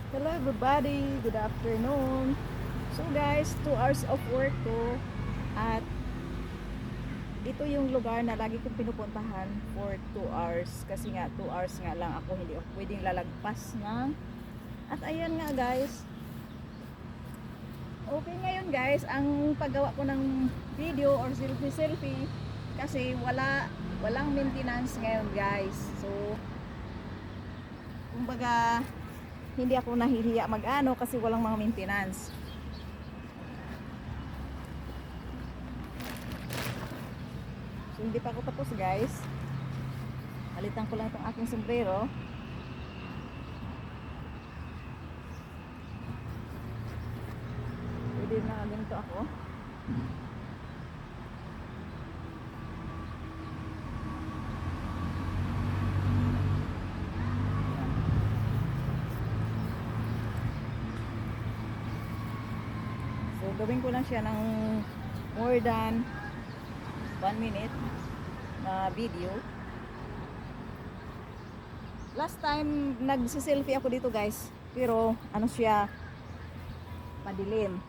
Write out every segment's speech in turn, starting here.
Hello everybody, good afternoon. So guys, 2 hours of work ko at ito yung lugar na lagi kong pinupuntahan for 2 hours kasi nga 2 hours nga lang ako, hindi ako pwedeng lalagpas na. At ayan nga guys, okay ngayon guys ang paggawa ko ng video or selfie kasi walang maintenance ngayon guys. So kumbaga hindi ako nahihiya mag-ano kasi walang mga maintenance. So, hindi pa ako tapos guys. Alitan ko lang itong aking sombrero. Pwede na ganito ako. So gawin ko lang siya ng more than 1 minute na video. Last time nagsi-selfie ako dito guys, pero ano siya, madilim.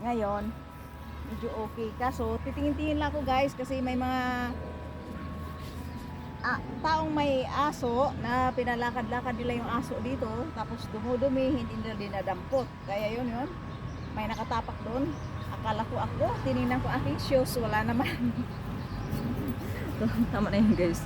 Ngayon medyo okay, kaso titingin-tingin lang ako guys kasi may mga taong may aso na pinalakad-lakad nila yung aso dito, tapos dumudumi, hindi nila dinadampot. Kaya yun, may nakatapak doon. Akala ko ako, tinignan ko aking shoes, wala naman. So, tama na yun guys.